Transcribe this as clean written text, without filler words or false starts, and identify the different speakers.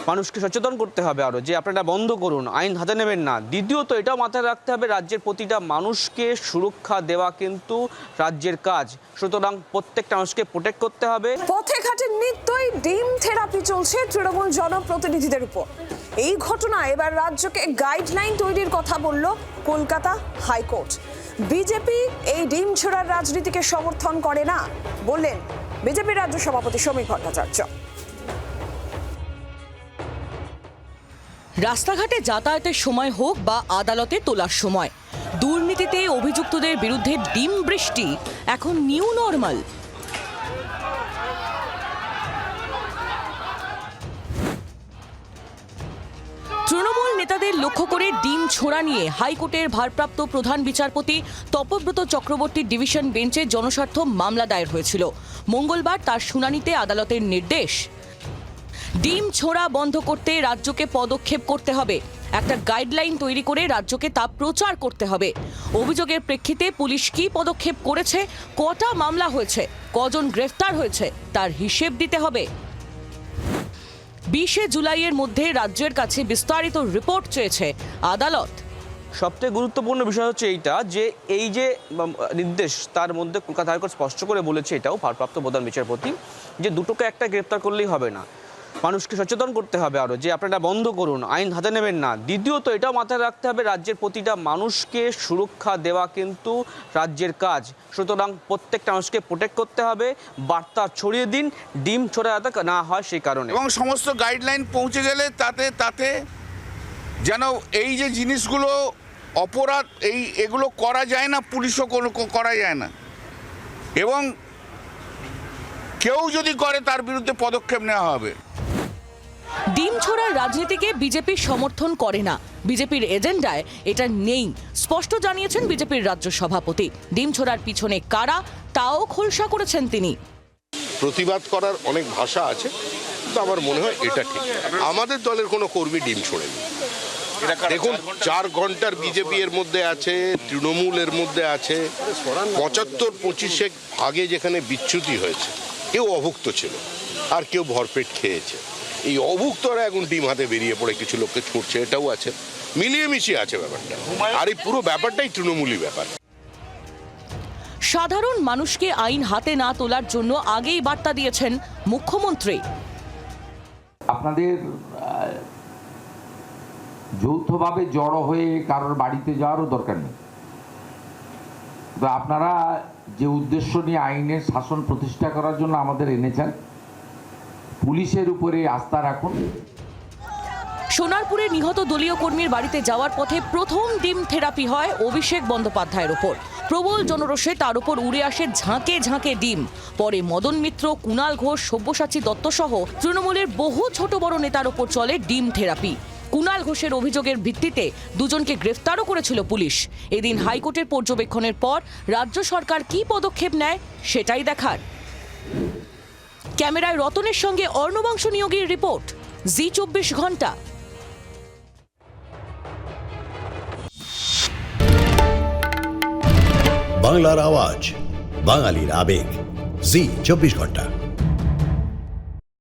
Speaker 1: মানুষকে সচেতন করতে হবে আরও যে আপনারা বন্ধ করুন, আইন হাতে নেবেন না। দ্বিতীয়ত এটাও মাথায় রাখতে হবে রাজ্যের প্রতিটা মানুষকে সুরক্ষা দেওয়া কিন্তু রাজ্যের কাজ, সুতরাং প্রত্যেকটা মানুষকে প্রোটেক্ট করতে হবে।
Speaker 2: পথে ঘাটে নিত্যই ডিম থেরাপি চলছে তৃণমূল জনপ্রতিনিধিদের উপর। এই ঘটনা এবার রাজ্যকে গাইডলাইন তৈরির কথা বলল কলকাতা হাইকোর্ট। বিজেপি এই ডিম ছোড়ার রাজনীতিকে সমর্থন করে না বললেন বিজেপির রাজ্য সভাপতি সমীর ভট্টাচার্য।
Speaker 3: রাস্তাঘাটে যাতায়াতের সময় হোক বা আদালতে তোলার সময়, দুর্নীতিতে অভিযুক্তদের বিরুদ্ধে ডিম বৃষ্টি এখন নিউ নর্মাল। তৃণমূল নেতাদের লক্ষ্য করে ডিম ছোড়া নিয়ে হাইকোর্টের ভারপ্রাপ্ত প্রধান বিচারপতি তপব্রত চক্রবর্তীর ডিভিশন বেঞ্চে জনস্বার্থ মামলা দায়ের হয়েছিল। মঙ্গলবার তার শুনানিতে আদালতের নির্দেশ, ডিম ছোড়া বন্ধ করতে রাজ্যকে পদক্ষেপ করতে হবে, একটা গাইডলাইন তৈরি করে রাজ্যকে তা প্রচার করতে হবে। অভিযোগের প্রেক্ষিতে পুলিশ কী পদক্ষেপ করেছে, কটা মামলা হয়েছে, কজন গ্রেফতার হয়েছে তার হিসেব দিতে হবে। 20 জুলাইয়ের মধ্যে রাজ্যের কাছে বিস্তারিত রিপোর্ট চেয়েছে আদালত।
Speaker 1: সবথেকে গুরুত্বপূর্ণ বিষয় হচ্ছে এইটা যে এই যে নির্দেশ, তার মধ্যে কলকাতা হাইকোর্ট স্পষ্ট করে বলেছে, এটাও ভারপ্রাপ্ত প্রধান বিচারপতি, যে দুটোকে একটা গ্রেপ্তার করলেই হবে না, মানুষকে সচেতন করতে হবে আরও যে আপনারা বন্ধ করুন, আইন হাতে নেবেন না। দ্বিতীয়ত এটাও মাথায় রাখতে হবে রাজ্যের প্রতিটা মানুষকে সুরক্ষা দেওয়া কিন্তু রাজ্যের কাজ, সুতরাং প্রত্যেকটা মানুষকে প্রোটেক্ট করতে হবে। বার্তা ছড়িয়ে দিন, ডিম ছোড়া যাতে না হয় সেই কারণে।
Speaker 4: এবং সমস্ত গাইডলাইন পৌঁছে গেলে তাতে যেন এই যে জিনিসগুলো অপরাধ, এগুলো করা যায় না, পুলিশও কোনো করা যায় না, এবং কেউ যদি করে তার বিরুদ্ধে পদক্ষেপ নেওয়া হবে।
Speaker 3: ডিম ছোড়ার রাজনীতিকে বিজেপি সমর্থন করে না, বিজেপির এজেন্ডায় এটা নেই, স্পষ্ট জানিয়েছেন বিজেপির রাজ্য সভাপতি। ডিম ছোড়ার পিছনে কারা তাও খোলসা করেছেন তিনি।
Speaker 5: প্রতিবাদ করার অনেক ভাষা আছে, কিন্তু আমার মনে হয় এটা ঠিক। আমাদের দলের কোনো কর্মী ডিম ছোড়েনি। দেখুন, 4 ঘন্টার বিজেপি এর মধ্যে আছে, তৃণমূল এর মধ্যে আছে, 75-25 ভাগে যেখানে বিচ্যুতি হয়েছে, কেউ অভুক্ত ছিল আর কেউ ভরপেট খেয়েছে। এই অভুক্তরা এখন ডিম হাতে বেরিয়ে পড়ে কিছু লোককে ছুটছে, এটাও আছে, মিলিয়ে মিশিয়ে আছে ব্যাপারটা। আর এই পুরো ব্যাপারটাই তৃণমূলী ব্যাপার।
Speaker 3: সাধারণ মানুষকে আইন হাতে না তোলার জন্য আগেই বার্তা দিয়েছেন মুখ্যমন্ত্রী।
Speaker 6: আপনাদের যৌথভাবে জড়ো হয়ে কারোর বাড়িতে যাওয়ারও দরকার নেই। তো আপনারা যে উদ্দেশ্য নিয়ে আইনের শাসন প্রতিষ্ঠা করার জন্য আমাদের এনেছেন, পুলিশের উপরে আস্থা রাখুন।
Speaker 3: সোনারপুরে নিহত দলীয় কর্মীর বাড়িতে যাওয়ার পথে প্রথম ডিম থেরাপি হয় অভিষেক বন্দ্যোপাধ্যায়ের ওপর। প্রবল জনরোষে তার উপর উড়ে আসে ঝাঁকে ঝাঁকে ডিম। পরে মদন মিত্র, কুণাল ঘোষ, সব্যসাচী দত্ত সহ তৃণমূলের বহু ছোট বড় নেতার ওপর চলে ডিম থেরাপি। কুণাল ঘোষের অভিযোগের ভিত্তিতে দুজনকে গ্রেফতারও করেছিল পুলিশ। এদিন হাইকোর্টের পর্যবেক্ষণের পর রাজ্য সরকার কী পদক্ষেপ নেয় সেটাই দেখার। ক্যামেরায় রতনের সঙ্গে অর্ণবাংশ নিয়োগীর রিপোর্ট, জি 24 ঘন্টা।
Speaker 7: বাংলার আওয়াজ, বাঙালির আবেগ, জি 24 ঘন্টা।